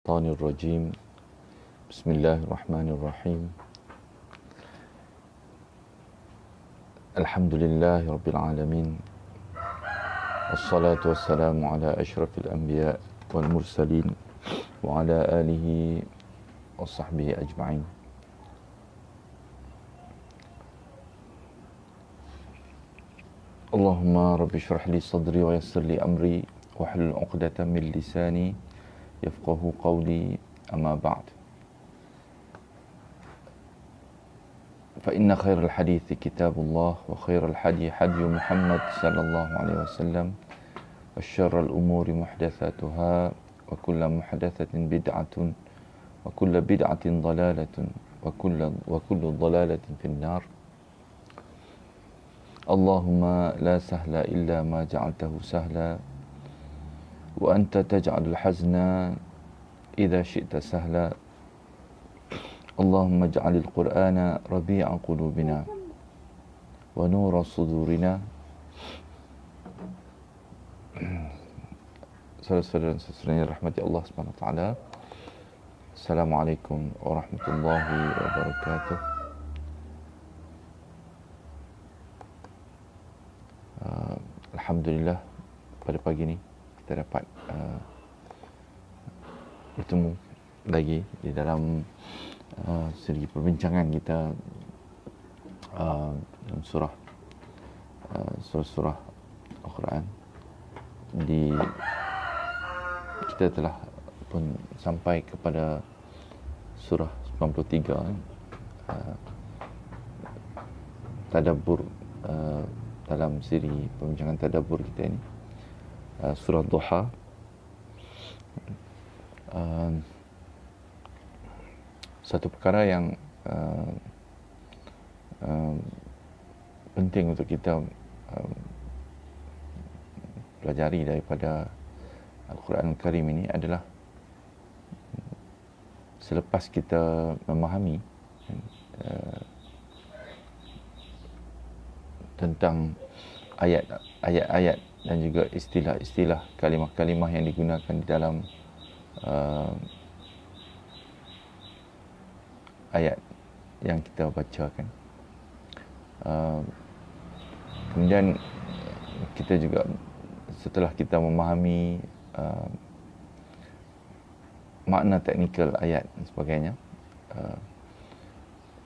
الشيطان الرجيم بسم الله الرحمن الرحيم الحمد لله رب العالمين والصلاة والسلام على أشرف الأنبياء والمرسلين وعلى آله وصحبه أجمعين. اللهم رب اشرح لي صدري ويسر لي أمري واحلل عقدة من لساني يفقه قولي. أما بعد، فإن خير الحديث كتاب الله وخير الحدي حدي محمد صلى الله عليه وسلم وشر الأمور محدثاتها وكل محدثة بدعة وكل بدعة ضلالة وكل ضلالة في النار. اللهم لا سهل إلا ما جعلته سهلا وأنت تجعل الحزن إذا شئت سهلا. اللهم اجعل القرآن ربيع قلوبنا ونور صدورنا. Saudara-saudara yang dirahmati Allah Subhanahu wa taala. Assalamualaikum warahmatullahi wabarakatuh. Alhamdulillah, pada pagi ni kita dapat bertemu lagi di dalam siri perbincangan kita dalam surah Al-Quran. Kita telah pun sampai kepada surah 93, tadabbur dalam siri perbincangan tadabbur kita ini, surah Duha. Satu perkara yang penting untuk kita pelajari daripada Al-Quran Al-Karim ini adalah selepas kita memahami tentang ayat-ayat dan juga istilah-istilah, kalimah-kalimah yang digunakan di dalam ayat yang kita bacakan. Kemudian kita juga, setelah kita memahami makna teknikal ayat dan sebagainya,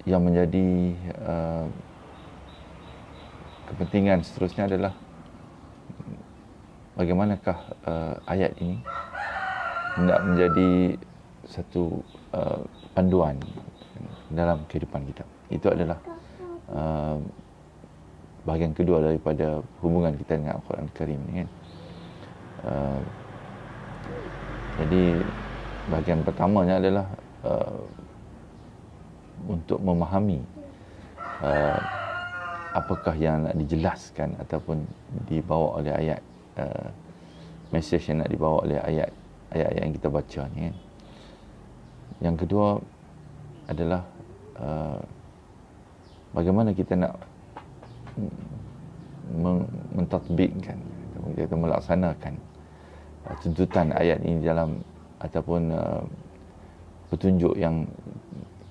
yang menjadi kepentingan seterusnya adalah bagaimanakah ayat ini hendak menjadi satu panduan dalam kehidupan kita. Itu adalah bahagian kedua daripada hubungan kita dengan Al-Quran Al-Karim ni kan. Jadi bahagian pertamanya adalah untuk memahami apakah yang nak dijelaskan ataupun dibawa oleh ayat, mesej yang nak dibawa oleh ayat-ayat yang kita baca ni kan. Yang kedua adalah bagaimana kita nak mentatbikkan, kita melaksanakan tuntutan ayat ini dalam, ataupun petunjuk yang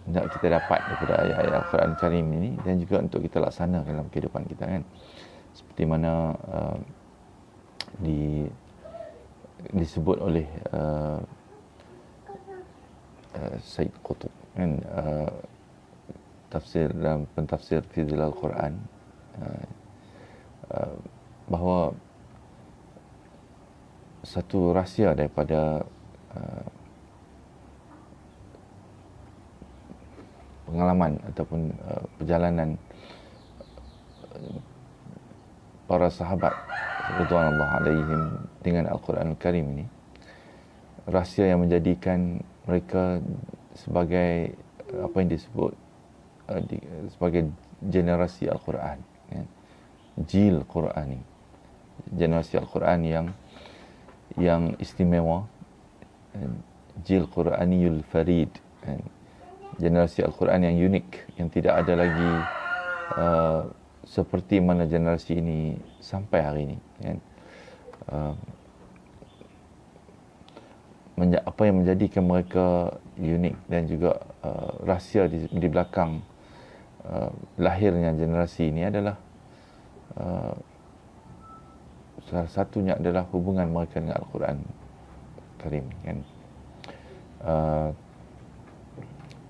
nak kita dapat daripada ayat-ayat Al-Quran Karim ini, dan juga untuk kita laksanakan dalam kehidupan kita kan. Seperti mana disebut oleh Said Qutb kan, tafsir dalam pentafsir Fidhil Al-Quran, bahawa satu rahsia daripada pengalaman ataupun perjalanan para sahabat radhiyallahu alaihim dengan Al-Quran Al-Karim ini, rahsia yang menjadikan mereka sebagai apa yang disebut sebagai generasi Al-Quran kan? Jil Qurani, generasi Al-Quran yang istimewa, Jil Quraniyul Farid kan? Generasi Al-Quran yang unik, yang tidak ada lagi seperti mana generasi ini sampai hari ini kan. apa yang menjadikan mereka unik dan juga rahsia di belakang lahirnya generasi ini adalah salah satunya adalah hubungan mereka dengan Al-Quran Karim, kan?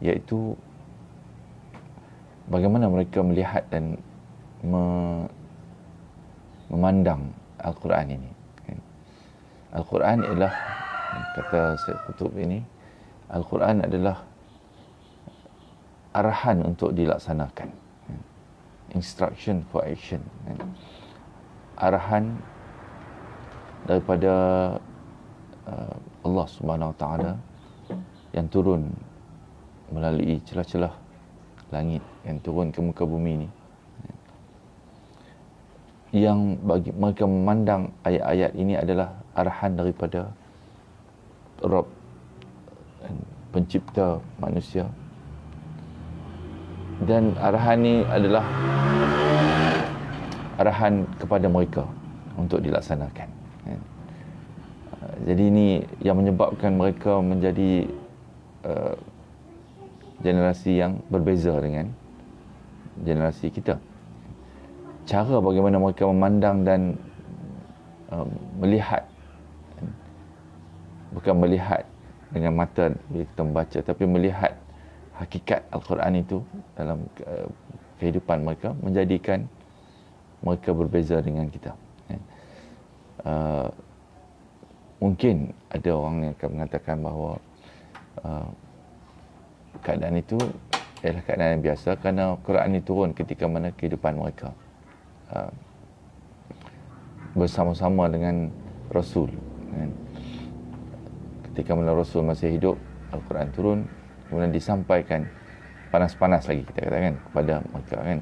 Iaitu bagaimana mereka melihat dan memandang Al-Quran ini, kan? Al-Quran adalah, kata Syekh Qutb ini, Al-Quran adalah arahan untuk dilaksanakan, kan? Instruction for action, kan? Arahan daripada Allah Subhanahu Wa Taala yang turun melalui celah-celah langit, yang turun ke muka bumi ini, yang bagi mereka memandang ayat-ayat ini adalah arahan daripada Rabb, pencipta manusia, dan arahan ini adalah arahan kepada mereka untuk dilaksanakan. Jadi ini yang menyebabkan mereka menjadi generasi yang berbeza dengan generasi kita. Cara bagaimana mereka memandang dan melihat, bukan melihat dengan mata bila kita membaca, tapi melihat hakikat Al-Quran itu dalam kehidupan mereka, menjadikan mereka berbeza dengan kita. Mungkin ada orang yang akan mengatakan bahawa keadaan itu adalah keadaan yang biasa kerana Quran ini turun ketika mana kehidupan mereka bersama-sama dengan Rasul, kan? Ketika mana Rasul masih hidup, Al-Quran turun, kemudian disampaikan panas-panas lagi, kita katakan, kepada mereka, kan?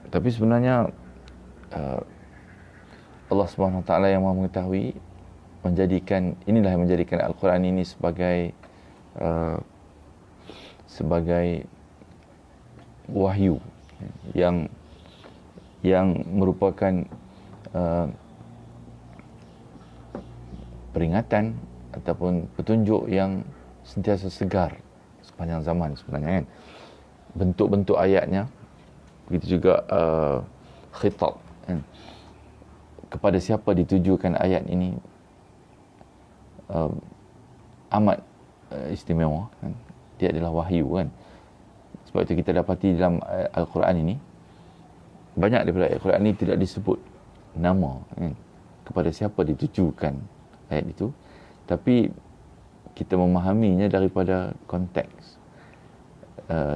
Tapi sebenarnya Allah Subhanahu Wa Taala yang Maha mengetahui inilah yang menjadikan Al-Quran ini sebagai wahyu yang merupakan peringatan ataupun petunjuk yang sentiasa segar sepanjang zaman sebenarnya, kan? Bentuk-bentuk ayatnya, begitu juga khitab, kan? Kepada siapa ditujukan ayat ini amat istimewa, kan? Dia adalah wahyu, kan? Sebab itu kita dapati dalam Al-Quran ini, banyak daripada Al-Quran ini tidak disebut nama, kan? Kepada siapa ditujukan ayat itu, tapi kita memahaminya daripada konteks.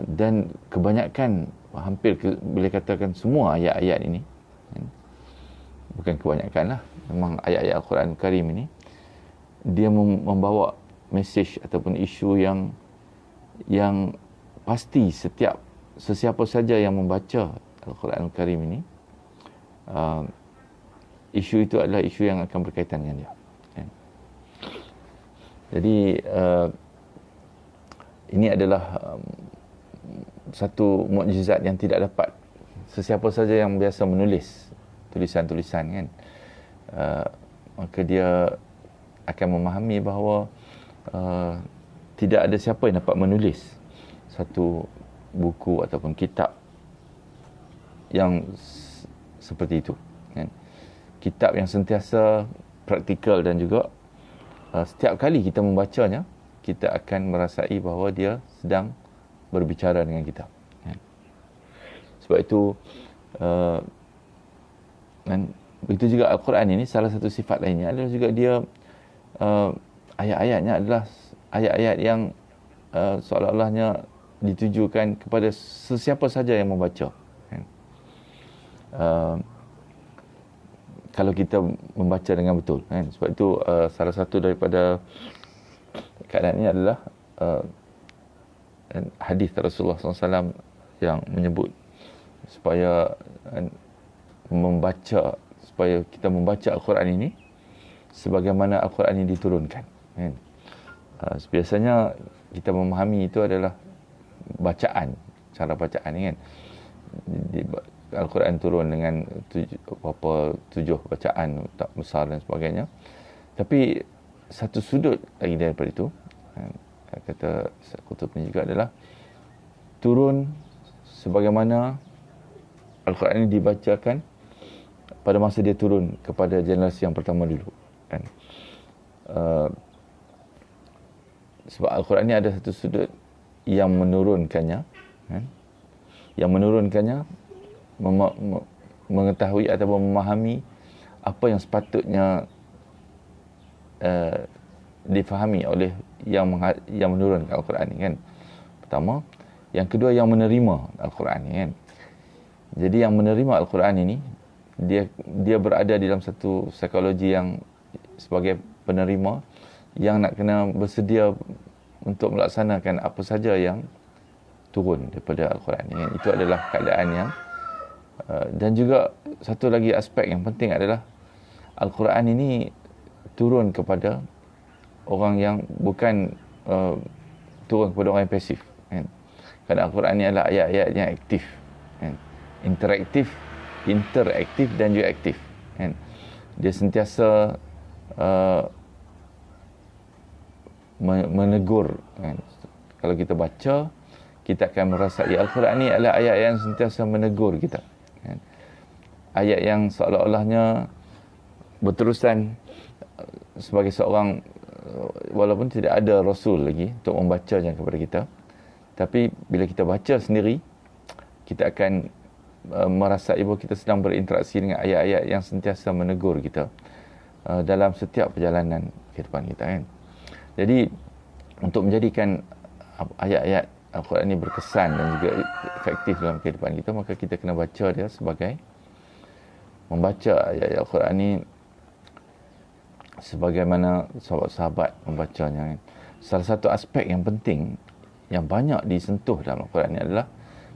Dan kebanyakan, hampir boleh katakan semua ayat-ayat ini, kan? Bukan kebanyakan lah, memang ayat-ayat Al-Quran Karim ini dia membawa mesej ataupun isu yang pasti sesiapa saja yang membaca Al-Quran Karim ini, isu itu adalah isu yang akan berkaitan dengan dia, kan? Jadi ini adalah satu mukjizat yang tidak dapat sesiapa saja yang biasa menulis tulisan-tulisan, kan? Maka dia akan memahami bahawa tidak ada siapa yang dapat menulis satu buku ataupun kitab yang seperti itu, kan? Kitab yang sentiasa praktikal dan juga setiap kali kita membacanya, kita akan merasai bahawa dia sedang berbicara dengan kita, kan? Sebab itu dan begitu juga Al-Quran ini, salah satu sifat lainnya adalah juga dia ayat-ayatnya adalah ayat-ayat yang seolah-olahnya ditujukan kepada sesiapa saja yang membaca, kan? Kalau kita membaca dengan betul, kan? Sebab itu salah satu daripada keadaan ini adalah hadis Rasulullah SAW yang menyebut supaya kita membaca Al-Quran ini sebagaimana Al-Quran ini diturunkan, kan? Biasanya kita memahami itu adalah bacaan, cara bacaan ni, kan? Al-Quran turun dengan tujuh bacaan tak besar dan sebagainya. Tapi satu sudut lagi daripada itu, kata Qutb ni juga adalah turun sebagaimana Al-Quran ini dibacakan pada masa dia turun kepada generasi yang pertama dulu, kan. Sebab Al-Quran ini ada satu sudut yang menurunkannya, kan? Yang menurunkannya mengetahui ataupun memahami apa yang sepatutnya difahami oleh yang menurunkan Al-Quran ini, kan. Pertama. Yang kedua, yang menerima Al-Quran ini, kan. Jadi yang menerima Al-Quran ini, dia berada dalam satu psikologi yang sebagai penerima yang nak kena bersedia untuk melaksanakan apa saja yang turun daripada Al-Quran ini, kan. Itu adalah keadaan yang dan juga satu lagi aspek yang penting adalah Al-Quran ini turun kepada orang yang bukan turun kepada orang yang pasif, kan. Kerana Al-Quran ini adalah ayat-ayat yang aktif, kan. Interaktif dan juga aktif, kan. Dia sentiasa menegur, kan. Kalau kita baca, kita akan merasai Al-Quran ini adalah ayat yang sentiasa menegur kita, kan. Ayat yang seolah-olahnya berterusan sebagai seorang, walaupun tidak ada Rasul lagi untuk membacanya kepada kita, tapi bila kita baca sendiri, kita akan merasai bahawa kita sedang berinteraksi dengan ayat-ayat yang sentiasa menegur kita dalam setiap perjalanan kehidupan kita, kan. Jadi untuk menjadikan ayat-ayat Al-Quran ini berkesan dan juga efektif dalam kehidupan kita, maka kita kena baca dia sebagai membaca ayat-ayat Al-Quran ini sebagaimana sahabat-sahabat membacanya, kan. Salah satu aspek yang penting yang banyak disentuh dalam Al-Quran ini adalah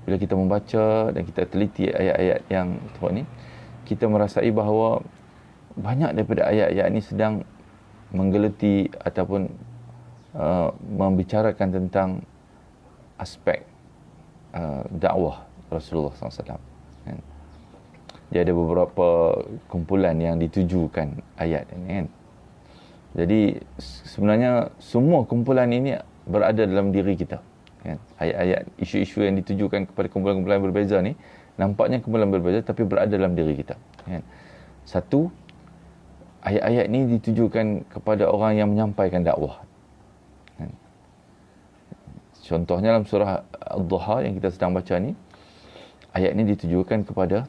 bila kita membaca dan kita teliti ayat-ayat yang turun ni, kita merasai bahawa banyak daripada ayat-ayat ini sedang menggeleti ataupun membicarakan tentang aspek dakwah Rasulullah SAW, kan. Dia ada beberapa kumpulan yang ditujukan ayat ini, kan. Jadi sebenarnya semua kumpulan ini berada dalam diri kita, kan. Ayat-ayat, isu-isu yang ditujukan kepada kumpulan-kumpulan berbeza ni, nampaknya kumpulan berbeza tapi berada dalam diri kita, kan. Satu, ayat-ayat ni ditujukan kepada orang yang menyampaikan dakwah, kan. Contohnya dalam surah Ad-Duha yang kita sedang baca ni, ayat ni ditujukan kepada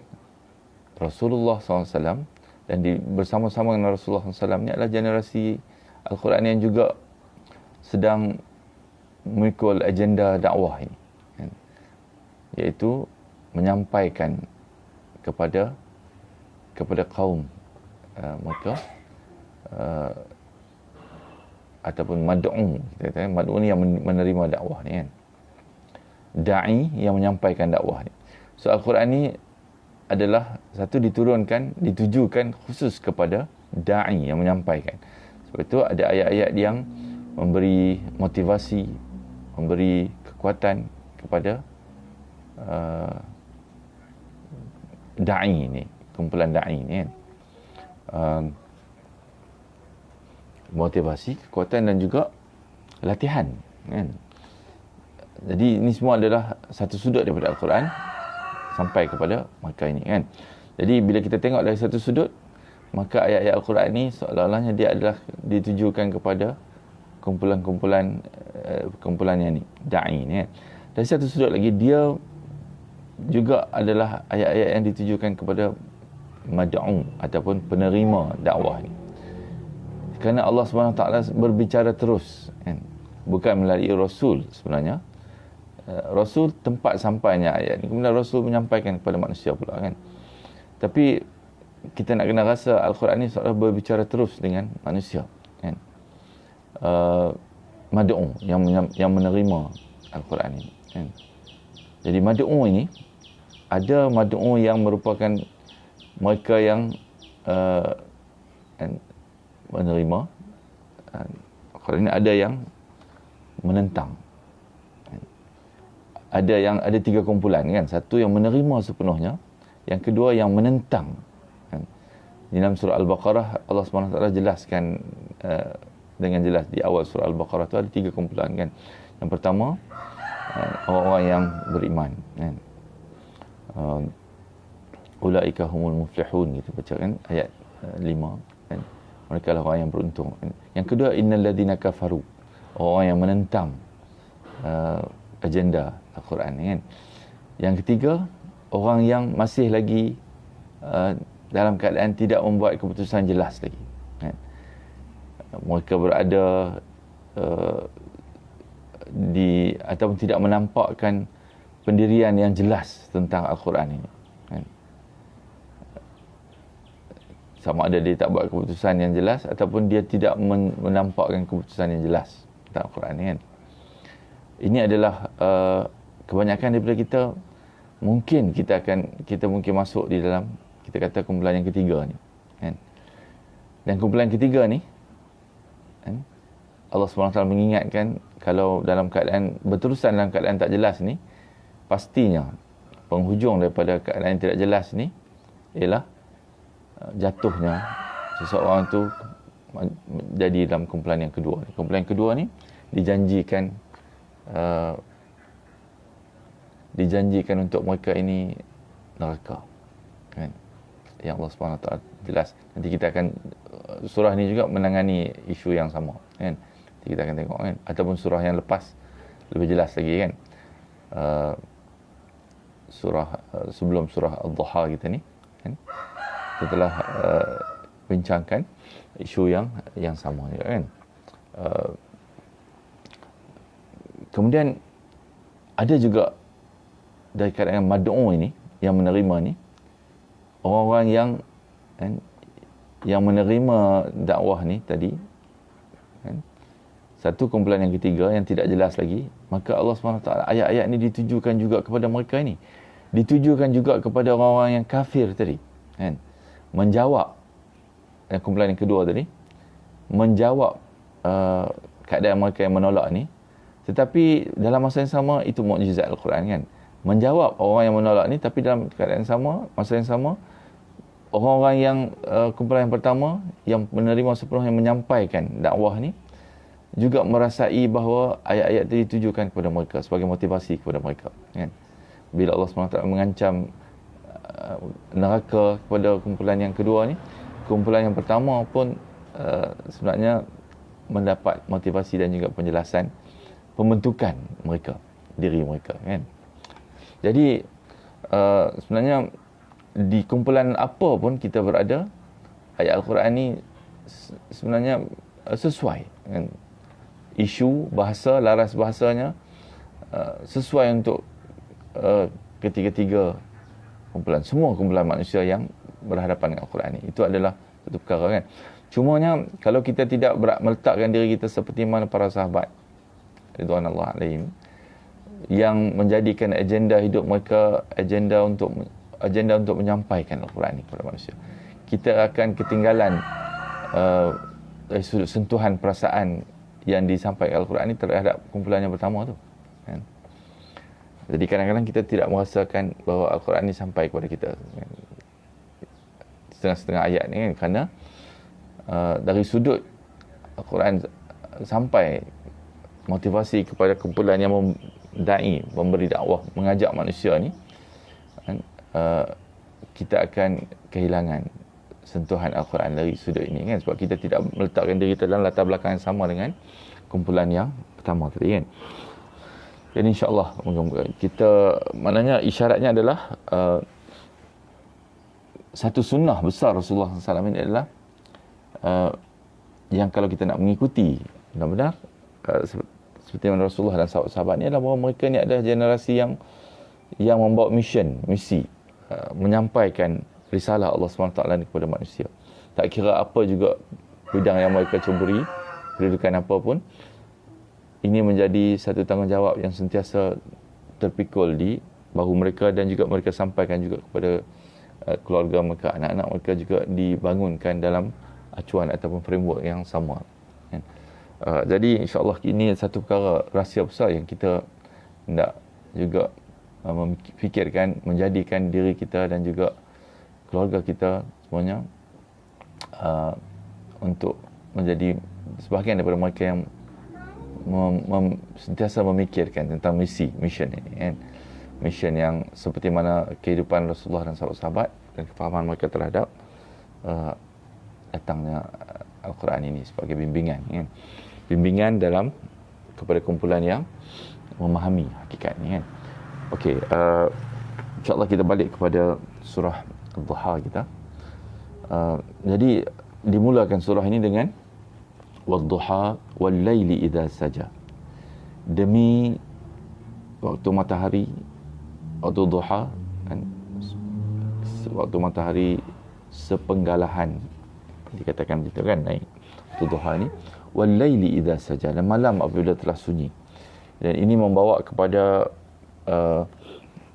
Rasulullah SAW, dan bersama-sama dengan Rasulullah SAW ni adalah generasi Al-Quran yang juga sedang memikul agenda dakwah ini, kan. Iaitu menyampaikan kepada kaum mereka ataupun mad'u, kita kata mad'u ni yang menerima dakwah ni, kan. Da'i yang menyampaikan dakwah ni. So Al-Quran ni adalah satu ditujukan khusus kepada da'i yang menyampaikan. Sebab itu ada ayat-ayat yang memberi motivasi, memberi kekuatan kepada da'i ni, kumpulan da'i ni, kan. Motivasi, kekuatan dan juga latihan, kan. Jadi ini semua adalah satu sudut daripada Al-Quran sampai kepada mereka ini, kan. Jadi bila kita tengok dari satu sudut, maka ayat-ayat Al-Quran ni seolah-olahnya dia adalah ditujukan kepada kumpulan yang ni, da'i ni, kan. Dari satu sudut lagi, dia juga adalah ayat-ayat yang ditujukan kepada mad'u ataupun penerima dakwah ni. Kerana Allah SWT berbicara terus, kan. Bukan melalui Rasul sebenarnya. Rasul tempat sampainya ayat ni, kemudian Rasul menyampaikan kepada manusia pula, kan. Tapi kita nak kena rasa Al-Quran ni seolah berbicara terus dengan manusia, kan. Mad'u yang menerima Al-Quran ni, kan. Jadi mad'u ini, ada mad'u yang merupakan mereka yang menerima Al-Quran ini, ada yang menentang, ada tiga kumpulan, kan. Satu yang menerima sepenuhnya, yang kedua yang menentang, kan. Di dalam surah Al-Baqarah Allah SWT jelaskan dengan jelas di awal surah Al-Baqarah tu ada 3 kumpulan kan. Yang pertama orang-orang yang beriman kan. Ulaika humul muflihun kita baca kan ayat 5 kan. Mereka lah orang yang beruntung kan. Yang kedua innal ladzina kafaru, orang yang menentang agenda Al-Quran kan. Yang ketiga orang yang masih lagi dalam keadaan tidak membuat keputusan jelas lagi kan. Mereka berada di ataupun tidak menampakkan pendirian yang jelas tentang Al-Quran ini kan. Sama ada dia tak buat keputusan yang jelas ataupun dia tidak menampakkan keputusan yang jelas tentang Al-Quran ini kan. Ini adalah kebanyakan daripada kita mungkin kita mungkin masuk di dalam kita kata kumpulan yang ketiga ni kan. Dan kumpulan ketiga ni kan, Allah SWT mengingatkan kalau dalam keadaan berterusan dalam keadaan tak jelas ni, pastinya penghujung daripada keadaan yang tidak jelas ni ialah jatuhnya seseorang tu jadi dalam kumpulan yang kedua. Kumpulan yang kedua ni dijanjikan untuk mereka ini neraka kan. Yang Allah SWT jelas. Nanti kita akan surah ni juga menangani isu yang sama kan. Nanti kita akan tengok kan, ataupun surah yang lepas lebih jelas lagi kan. Sebelum surah Ad-Duha kita ni kan, kita telah bincangkan isu yang sama juga kan. Kemudian ada juga dari kalangan mad'u ini yang menerima ni orang-orang yang kan, yang menerima dakwah ni tadi kan, satu kumpulan yang ketiga yang tidak jelas lagi, maka Allah SWT ayat-ayat ni ditujukan juga kepada mereka ini, ditujukan juga kepada orang-orang yang kafir tadi kan, menjawab kumpulan yang kedua tadi menjawab keadaan mereka yang menolak ni, tetapi dalam masa yang sama itu mukjizat Al-Quran kan, menjawab orang yang menolak ni, tapi dalam keadaan sama, masa yang sama orang-orang yang kumpulan yang pertama yang menerima sepenuhnya menyampaikan dakwah ni juga merasai bahawa ayat-ayat itu ditujukan kepada mereka sebagai motivasi kepada mereka kan. Bila Allah SWT mengancam neraka kepada kumpulan yang kedua ni, kumpulan yang pertama pun sebenarnya mendapat motivasi dan juga penjelasan pembentukan mereka, diri mereka kan. Jadi sebenarnya di kumpulan apa pun kita berada, ayat Al-Quran ni sebenarnya sesuai kan. Isu bahasa, laras bahasanya sesuai untuk ketiga-tiga kumpulan, semua kumpulan manusia yang berhadapan dengan Al-Quran ni. Itu adalah satu perkara kan. Cumanya kalau kita tidak meletakkan diri kita seperti mana para sahabat ridwanullah alaihim yang menjadikan agenda hidup mereka agenda untuk menyampaikan Al-Quran ini kepada manusia, kita akan ketinggalan dari sudut sentuhan perasaan yang disampaikan Al-Quran ini terhadap kumpulan yang pertama tu kan? Jadi kadang-kadang kita tidak merasakan bahawa Al-Quran ini sampai kepada kita kan? Setengah-setengah ayat ni kan, kerana dari sudut Al-Quran sampai motivasi kepada kumpulan yang memberi dakwah, mengajak manusia ni kan, kita akan kehilangan sentuhan Al-Quran dari sudut ini kan, sebab kita tidak meletakkan diri kita dalam latar belakang yang sama dengan kumpulan yang pertama tadi kan. Jadi insya-Allah kita, maknanya isyaratnya adalah satu sunnah besar Rasulullah SAW ini adalah yang kalau kita nak mengikuti benar-benar seperti mana Rasulullah dan sahabat-sahabat ni adalah bahawa mereka ni adalah generasi yang membawa misi menyampaikan risalah Allah SWT kepada manusia. Tak kira apa juga bidang yang mereka cuburi, pendidikan apa pun, ini menjadi satu tanggungjawab yang sentiasa terpikul di bahu mereka, dan juga mereka sampaikan juga kepada keluarga mereka, anak-anak mereka juga dibangunkan dalam acuan ataupun framework yang sama. Jadi insya-Allah ini satu perkara rahsia besar yang kita hendak juga memfikirkan, menjadikan diri kita dan juga keluarga kita semuanya untuk menjadi sebahagian daripada mereka yang sentiasa memikirkan tentang mission ini kan. Mission yang seperti mana kehidupan Rasulullah dan sahabat-sahabat dan kefahaman mereka terhadap datangnya Al-Quran ini sebagai bimbingan kan. Bimbingan dalam kepada kumpulan yang memahami hakikat ni kan. Okey, insya-Allah kita balik kepada surah Ad-Duha kita. Jadi dimulakan surah ini dengan wad-duha wal-laili idza saja. Demi waktu matahari, waktu duha kan, waktu matahari sepenggalahan dikatakan begitu kan, naik waktu duha ni, wal-laili idza saja, dan malam apabila telah sunyi. Dan ini membawa kepada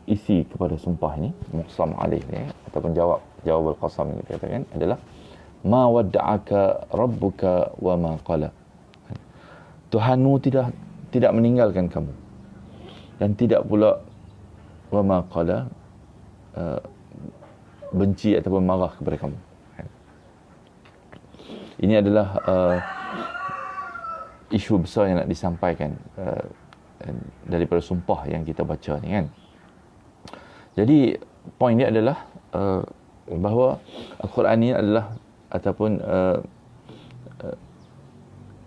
isi kepada sumpah ini, muqsam alaih ni, ataupun jawab al-qasam yang dikatakan adalah ma wadda'aka rabbuka wa ma qala. Tuhanmu tidak meninggalkan kamu dan tidak pula wa ma qala benci ataupun marah kepada kamu. Ini adalah isu besar yang nak disampaikan daripada sumpah yang kita baca ni kan. Jadi poin dia adalah bahawa Al-Quran ini adalah ataupun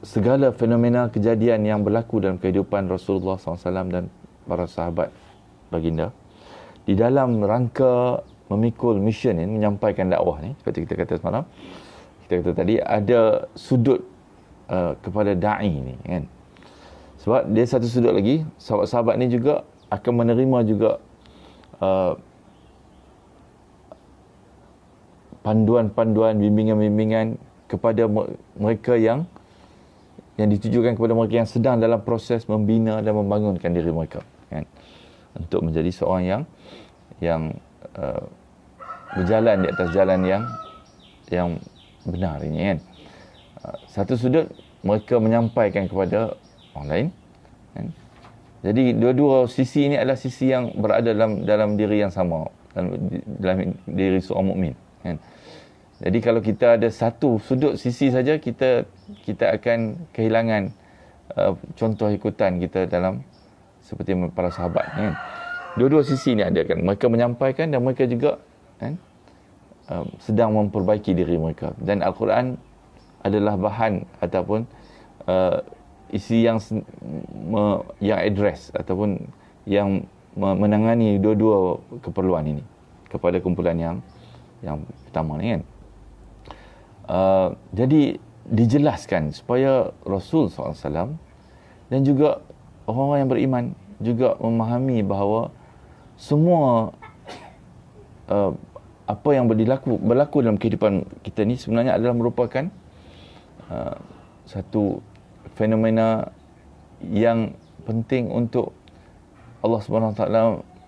segala fenomena kejadian yang berlaku dalam kehidupan Rasulullah SAW dan para sahabat baginda di dalam rangka memikul mission ini, menyampaikan dakwah ni, seperti kita kata semalam, kita kata tadi ada sudut kepada da'i ni kan. Sebab dia satu sudut lagi, sahabat-sahabat ni juga akan menerima juga panduan-panduan, bimbingan-bimbingan kepada mereka yang ditujukan kepada mereka yang sedang dalam proses membina dan membangunkan diri mereka kan, untuk menjadi seorang yang berjalan di atas jalan yang benar ini kan. Satu sudut mereka menyampaikan kepada orang lain kan. Jadi dua-dua sisi ini adalah sisi yang berada dalam diri yang sama, dalam diri seorang mukmin kan. Jadi kalau kita ada satu sudut sisi saja, kita akan kehilangan contoh ikutan kita dalam seperti para sahabat kan. Dua-dua sisi ni ada kan. Mereka menyampaikan dan mereka juga kan sedang memperbaiki diri mereka. Dan Al-Quran adalah bahan ataupun isi yang address ataupun yang menangani dua-dua keperluan ini kepada kumpulan yang pertama ni kan. Jadi dijelaskan supaya Rasul SAW dan juga orang-orang yang beriman juga memahami bahawa semua apa yang berlaku dalam kehidupan kita ni sebenarnya adalah merupakan satu fenomena yang penting untuk Allah Subhanahu Wa Taala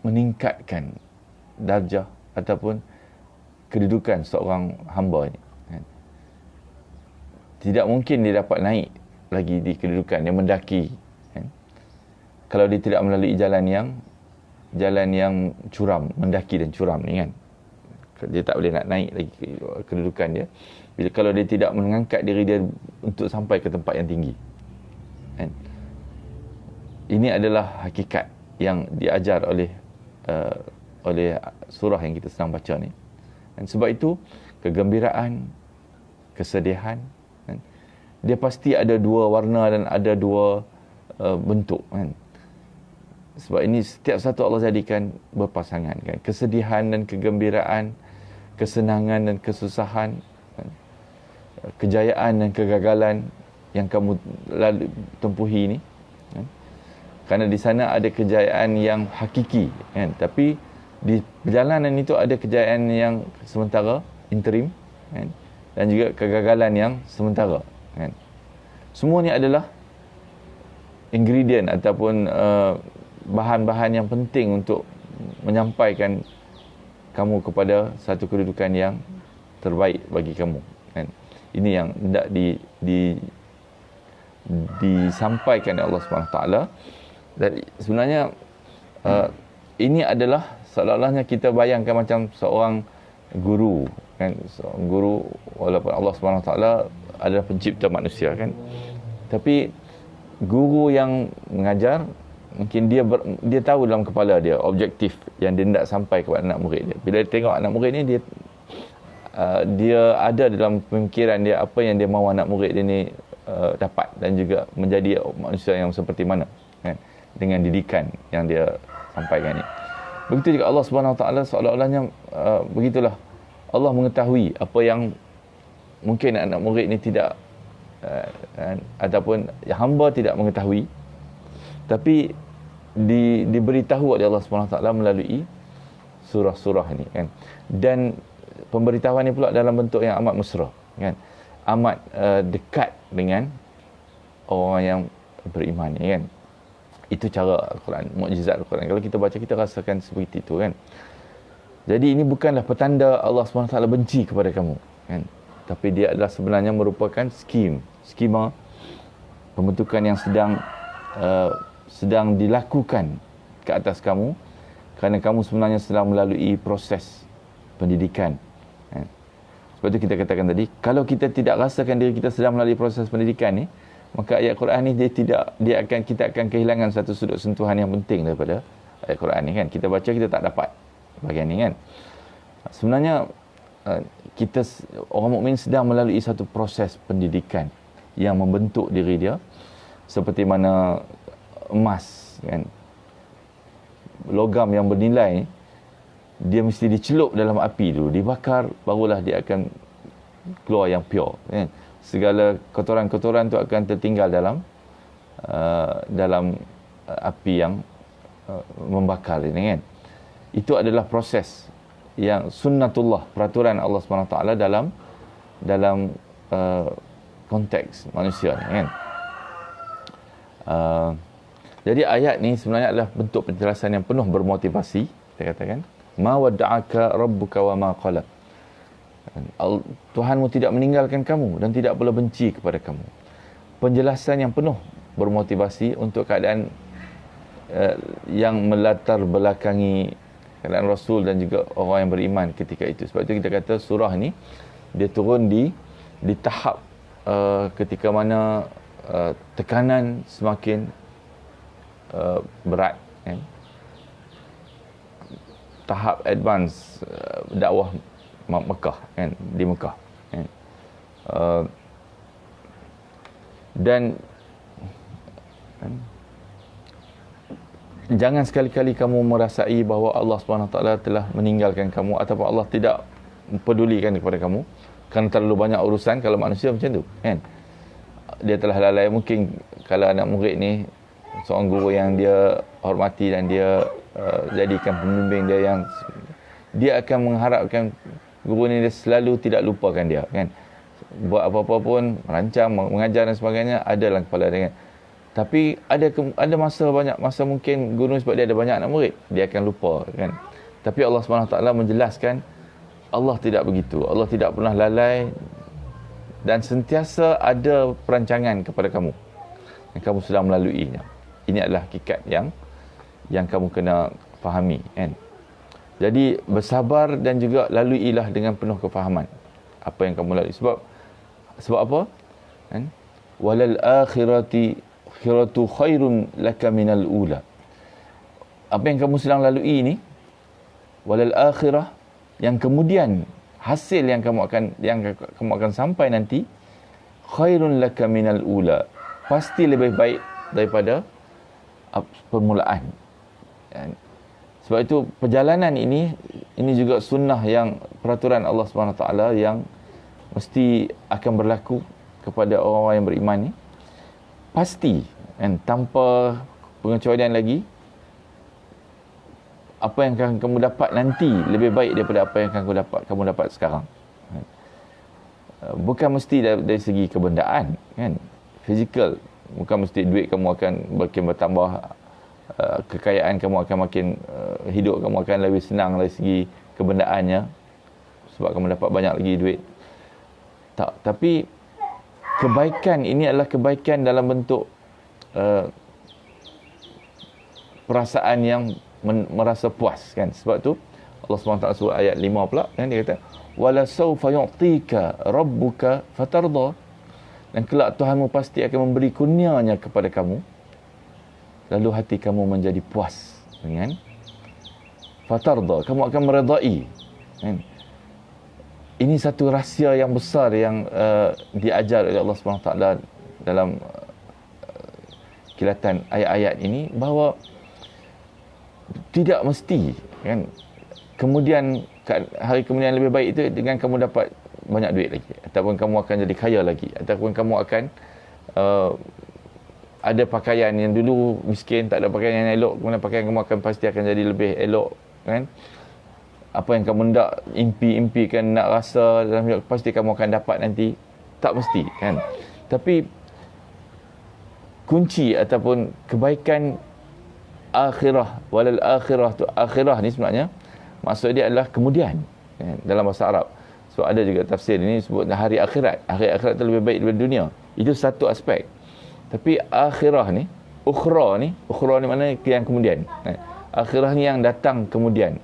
meningkatkan darjah ataupun kedudukan seorang hamba ini. Tidak mungkin dia dapat naik lagi di kedudukan, dia mendaki kan, kalau dia tidak melalui jalan yang curam, mendaki dan curam ni kan. Dia tak boleh nak naik lagi kedudukan dia kalau dia tidak mengangkat diri dia untuk sampai ke tempat yang tinggi kan. Ini adalah hakikat yang diajar oleh surah yang kita sedang baca ni. Dan sebab itu kegembiraan, kesedihan kan, dia pasti ada dua warna dan ada dua bentuk kan. Sebab ini setiap satu Allah jadikan berpasangan kan. Kesedihan dan kegembiraan, kesenangan dan kesusahan kan? Kejayaan dan kegagalan yang kamu tempuhi ini kan? Kerana di sana ada kejayaan yang hakiki kan, tapi di perjalanan itu ada kejayaan yang sementara, interim kan? Dan juga kegagalan yang sementara kan. Semua ni adalah ingredient ataupun bahan-bahan yang penting untuk menyampaikan kamu kepada satu kedudukan yang terbaik bagi kamu kan. Ini yang hendak disampaikan oleh Allah Subhanahu Taala. Dan sebenarnya ini adalah seolah-olahnya kita bayangkan macam seorang guru kan. Guru, walaupun Allah Subhanahu Wa Taala adalah pencipta manusia kan, tapi guru yang mengajar mungkin dia tahu dalam kepala dia objektif yang dia nak sampai kepada anak murid dia. Bila dia tengok anak murid ni, dia ada dalam pemikiran dia apa yang dia mahu anak murid dia ni dapat, dan juga menjadi manusia yang seperti mana kan, dengan didikan yang dia sampaikan ni. Begitu juga Allah Subhanahu Wa Taala, seolah-olahnya begitulah Allah mengetahui apa yang mungkin anak murid ni tidak ataupun hamba tidak mengetahui, tapi diberitahu oleh Allah Subhanahu Wa Taala melalui surah-surah ni kan. Dan pemberitahuan ni pula dalam bentuk yang amat mesra kan, amat dekat dengan orang yang beriman ni kan. Itu cara Al-Quran, mukjizat Al-Quran. Kalau kita baca, kita rasakan seperti itu kan. Jadi ini bukanlah petanda Allah SWT benci kepada kamu kan, tapi dia adalah sebenarnya merupakan skema pembentukan yang sedang dilakukan ke atas kamu, kerana kamu sebenarnya sedang melalui proses pendidikan kan. Sebab itu kita katakan tadi, kalau kita tidak rasakan diri kita sedang melalui proses pendidikan ni, maka ayat Quran ni kita akan kehilangan satu sudut sentuhan yang penting daripada ayat Quran ni kan. Kita baca, kita tak dapat bahagian ni kan. Sebenarnya kita, orang mukmin sedang melalui satu proses pendidikan yang membentuk diri dia, seperti mana emas kan, logam yang bernilai, dia mesti dicelup dalam api dulu, dibakar, barulah dia akan keluar yang pure kan. Segala kotoran-kotoran tu akan tertinggal dalam api yang membakar ini kan. Itu adalah proses yang sunnatullah, peraturan Allah SWT dalam konteks manusia ni kan. Jadi ayat ni sebenarnya adalah bentuk penjelasan yang penuh bermotivasi. Kita katakan, ma wadda'aka rabbuka wa ma qala. Tuhanmu tidak meninggalkan kamu dan tidak pula benci kepada kamu. Penjelasan yang penuh bermotivasi untuk keadaan yang melatar belakangi keadaan Rasul dan juga orang yang beriman ketika itu. Sebab itu kita kata surah ni dia turun di tahap ketika mana tekanan semakin berat kan? Tahap advance dakwah Mekah kan, di Mekah kan? Dan jangan sekali-kali kamu merasai bahawa Allah SWT telah meninggalkan kamu, ataupun Allah tidak pedulikan kepada kamu kerana terlalu banyak urusan. Kalau manusia macam tu kan, dia telah lalai. Mungkin kalau anak murid ni seorang guru yang dia hormati dan dia jadikan pembimbing dia, yang dia akan mengharapkan guru ni dia selalu tidak lupakan dia kan. Buat apa-apa pun, merancang, mengajar dan sebagainya, ada dalam kepala dia kan. Tapi ada banyak masa mungkin guru, sebab dia ada banyak anak murid, dia akan lupa kan. Tapi Allah SWT menjelaskan, Allah tidak begitu. Allah tidak pernah lalai dan sentiasa ada perancangan kepada kamu yang kamu sedang melaluinya. Ini adalah hakikat yang kamu kena fahami kan. Jadi bersabar dan juga laluilah dengan penuh kefahaman apa yang kamu lalui. Sebab apa kan, walal akhirati khairun laka minal ula. Apa yang kamu sedang lalui ini, walal akhirah, yang kemudian hasil yang kamu akan sampai nanti, khairun laka minal ula, pasti lebih baik daripada permulaan. Sebab itu perjalanan ini juga sunnah, yang peraturan Allah SWT yang mesti akan berlaku kepada orang-orang yang beriman ni, pasti kan, tanpa pengecualian lagi. Apa yang akan kamu dapat nanti lebih baik daripada apa yang akan kamu dapat sekarang. Bukan mesti dari segi kebendaan kan, fizikal. Bukan mesti duit kamu akan makin bertambah, kekayaan kamu akan makin, hidup kamu akan lebih senang dari segi kebendaannya sebab kamu dapat banyak lagi duit. Tak, tapi kebaikan ini adalah kebaikan dalam bentuk perasaan yang merasa puas kan. Sebab tu Allah SWT surah ayat 5 pula, kan, dia kata wala sawfa yu'tika rabbuka fatarda, dan kelak Tuhanmu pasti akan memberi kurnianya kepada kamu, lalu hati kamu menjadi puas dengan fatarda, kamu akan meredai, kan. Ini satu rahsia yang besar yang diajar oleh Allah SWT dalam kilatan ayat-ayat ini, bahawa tidak mesti, kan, kemudian hari kemudian lebih baik itu dengan kamu dapat banyak duit lagi, ataupun kamu akan jadi kaya lagi, ataupun kamu akan ada pakaian yang dulu miskin, tak ada pakaian yang elok, kemudian pakaian kamu akan pasti akan jadi lebih elok, kan. Apa yang kamu nak impikan, nak rasa dalam hidup, pasti kamu akan dapat nanti. Tak mesti, kan. Tapi kunci ataupun kebaikan akhirah, walal akhirah tu, akhirah ni sebenarnya maksud dia adalah kemudian, kan, dalam bahasa Arab. So ada juga tafsir ini sebut hari akhirat. Hari akhirat tu lebih baik daripada dunia. Itu satu aspek. Tapi akhirah ni, ukhra ni mana yang kemudian. Akhirah ni yang datang kemudian.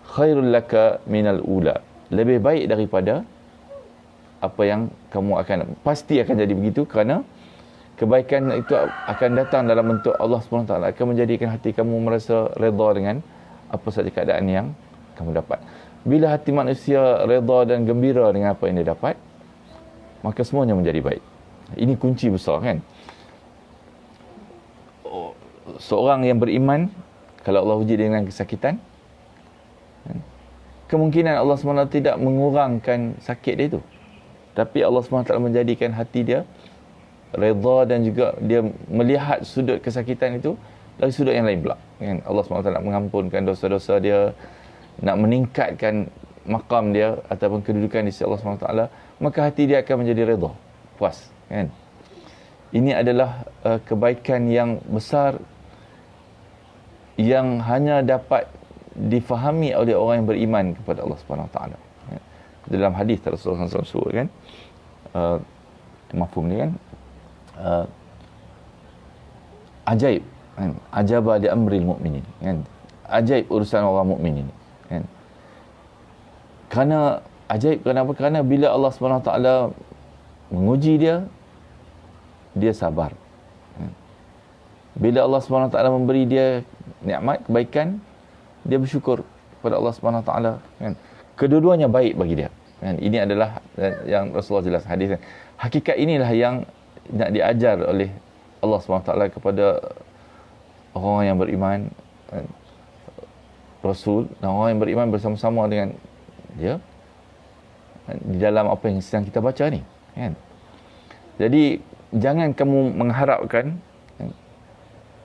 Khairul laka minal ula. Lebih baik daripada apa yang kamu akan, pasti akan jadi begitu, kerana kebaikan itu akan datang dalam bentuk Allah SWT akan menjadikan hati kamu merasa redha dengan apa saja keadaan yang kamu dapat. Bila hati manusia redha dan gembira dengan apa yang dia dapat, maka semuanya menjadi baik. Ini kunci besar, kan. Seorang yang beriman, kalau Allah uji dengan kesakitan, kemungkinan Allah SWT tidak mengurangkan sakit dia itu, tapi Allah SWT menjadikan hati dia redha, dan juga dia melihat sudut kesakitan itu dari sudut yang lain pula, kan. Allah SWT nak mengampunkan dosa-dosa dia, nak meningkatkan maqam dia ataupun kedudukan di sisi Allah SWT, maka hati dia akan menjadi redha, puas, kan. Ini adalah kebaikan yang besar yang hanya dapat difahami oleh orang yang beriman kepada Allah Subhanahu Wa Taala. Dalam hadis Rasulullah SAW sebut, kan, mafhum ni, kan, ajaib, kan, ajaba li amril mu'minin, kan, ajaib urusan orang mukmin ini, kan. Kerana ajaib, kenapa? Kerana bila Allah Subhanahu Wa Taala menguji dia, dia sabar, kan. Bila Allah Subhanahu Wa Taala memberi dia nikmat, kebaikan, dia bersyukur kepada Allah Subhanahu Wa Taala, kan. Kedua-duanya baik bagi dia, kan. Ini adalah yang Rasulullah jelas hadis. Hakikat inilah yang nak diajar oleh Allah Subhanahu Wa Taala kepada orang yang beriman, kan, Rasul dan orang yang beriman bersama-sama dengan dia, kan, di dalam apa yang sedang kita baca ni, kan. Jadi jangan kamu mengharapkan, kan,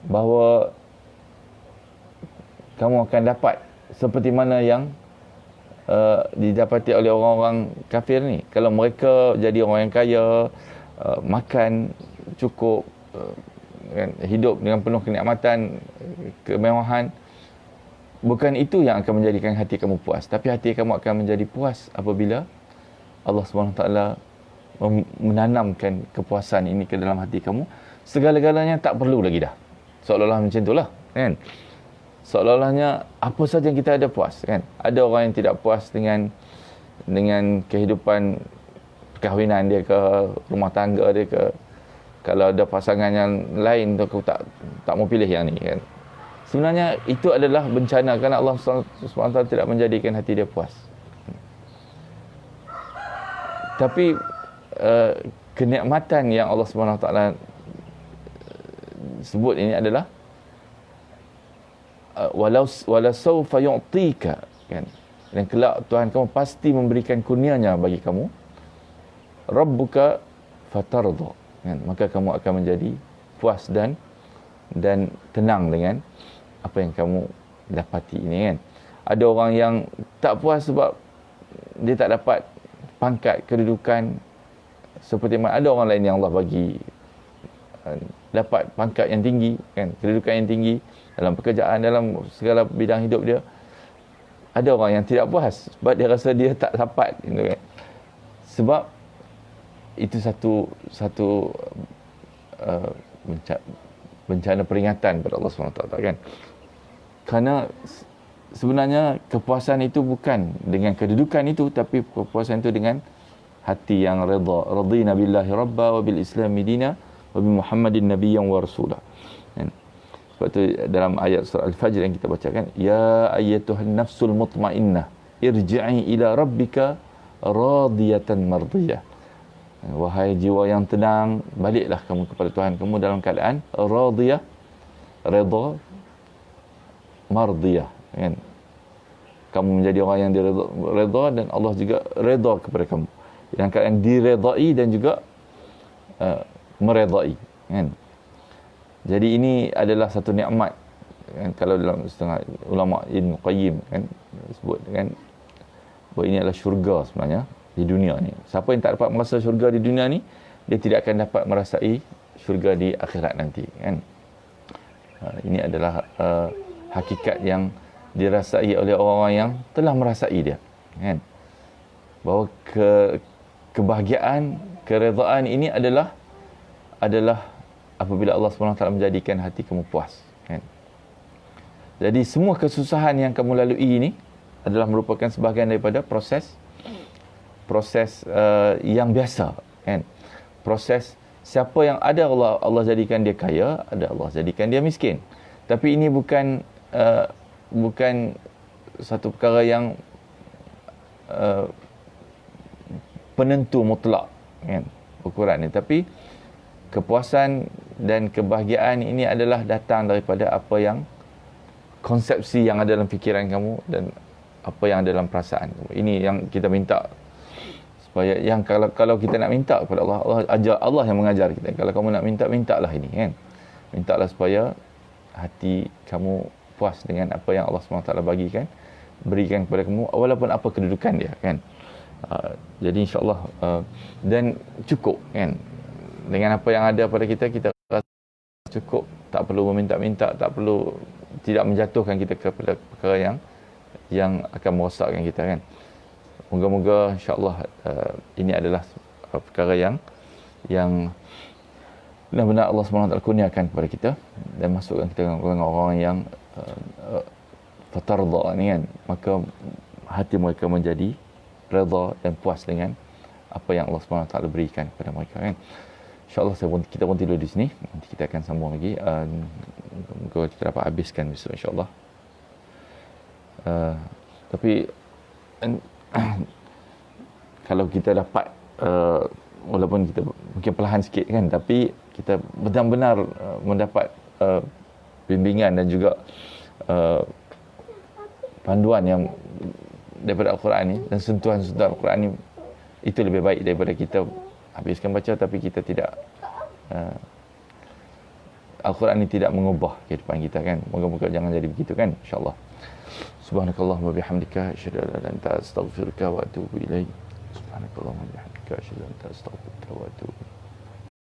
bahawa kamu akan dapat seperti mana yang didapati oleh orang-orang kafir ni. Kalau mereka jadi orang yang kaya, makan cukup, kan, hidup dengan penuh kenikmatan, kemewahan, bukan itu yang akan menjadikan hati kamu puas. Tapi hati kamu akan menjadi puas apabila Allah SWT menanamkan kepuasan ini ke dalam hati kamu. Segala-galanya tak perlu lagi dah. Seolah-olah macam itulah, kan. Seolah-olahnya apa saja yang kita ada puas, kan. Ada orang yang tidak puas dengan kehidupan perkahwinan dia ke, rumah tangga dia ke. Kalau ada pasangan yang lain tu, aku tak mau pilih yang ni, kan. Sebenarnya itu adalah bencana, kerana Allah SWT tidak menjadikan hati dia puas. Tapi kenikmatan yang Allah SWT sebut ini adalah wala sawfa yu'tika, kan. Dan kelak Tuhan kamu pasti memberikan kurnianya bagi kamu, rabbuka fatarda, kan. Maka kamu akan menjadi puas dan tenang dengan apa yang kamu dapati ini, kan. Ada orang yang tak puas sebab dia tak dapat pangkat kedudukan seperti mana ada orang lain yang Allah bagi dapat pangkat yang tinggi, kan, kedudukan yang tinggi dalam pekerjaan, dalam segala bidang hidup dia. Ada orang yang tidak puas sebab dia rasa dia tak dapat, gitu, kan. Sebab itu satu bencana peringatan pada Allah SWT, kan. Kerana sebenarnya kepuasan itu bukan dengan kedudukan itu, tapi kepuasan itu dengan hati yang redha. Radina billahi rabba wa bil islami dina wa bi Muhammadin nabiyyan wa rasulah. Kan? Sebab tu dalam ayat surah Al-Fajr yang kita bacakan, ya ayyatuhan nafsul mutmainnah irji'i ila rabbika radiyatan mardiyah. Wahai jiwa yang tenang, baliklah kamu kepada Tuhan kamu dalam keadaan radiyah, redha, mardiyah, kan? Kamu menjadi orang yang redha dan Allah juga redha kepada kamu. Dalam keadaan diredai dan juga meredai, kan? Jadi ini adalah satu nikmat, kan? Kalau dalam setengah ulama Ibn Qayyim kan sebut kan, bahawa ini adalah syurga sebenarnya di dunia ni. Siapa yang tak dapat merasa syurga di dunia ni, dia tidak akan dapat merasai syurga di akhirat nanti, kan? Ini adalah hakikat yang dirasai oleh orang-orang yang telah merasai dia, kan? Bahawa kebahagiaan, keredaan ini adalah apabila Allah SWT menjadikan hati kamu puas, kan? Jadi semua kesusahan yang kamu lalui ini adalah merupakan sebahagian daripada proses yang biasa, kan? Proses siapa yang ada Allah jadikan dia kaya, ada Allah jadikan dia miskin. Tapi ini bukan satu perkara yang penentu mutlak, kan, ukuran ni. Tapi kepuasan dan kebahagiaan ini adalah datang daripada apa yang konsepsi yang ada dalam fikiran kamu dan apa yang ada dalam perasaan kamu. Ini yang kita minta, supaya yang kalau kita nak minta kepada Allah yang mengajar kita. Kalau kamu nak mintalah ini, kan? Mintalah supaya hati kamu puas dengan apa yang Allah SWT berikan kepada kamu, walaupun apa kedudukan dia, kan? Jadi insya-Allah dan cukup, kan? Dengan apa yang ada pada kita rasa cukup, tak perlu meminta-minta, tidak menjatuhkan kita kepada perkara yang akan merosakkan kita, kan? Moga-moga insya-Allah ini adalah perkara yang benar-benar Allah SWT kurniakan kepada kita dan masukkan kita dalam golongan orang yang fatarda ni, kan? Maka hati mereka menjadi redha dan puas dengan apa yang Allah SWT berikan kepada mereka, kan? InsyaAllah kita pun tidur di sini. Nanti kita akan sambung lagi. Moga kita dapat habiskan besok insyaAllah. Tapi kalau kita dapat walaupun kita mungkin perlahan sikit, kan, tapi kita benar-benar mendapat bimbingan dan juga panduan yang daripada Al-Quran ni dan sentuhan-sentuhan Al-Quran ni, itu lebih baik daripada kita habiskan baca tapi kita tidak Al-Quran ni tidak mengubah kehidupan kita, kan? Moga-moga jangan jadi begitu, kan? InsyaAllah. Subhanakallahumma bihamdika asyhadu an la ilaha illa anta astaghfiruka wa atubu ilaik. Subhanakallahumma bihamdika asyhadu an la ilaha illa anta astaghfiruka wa atubu ilaik.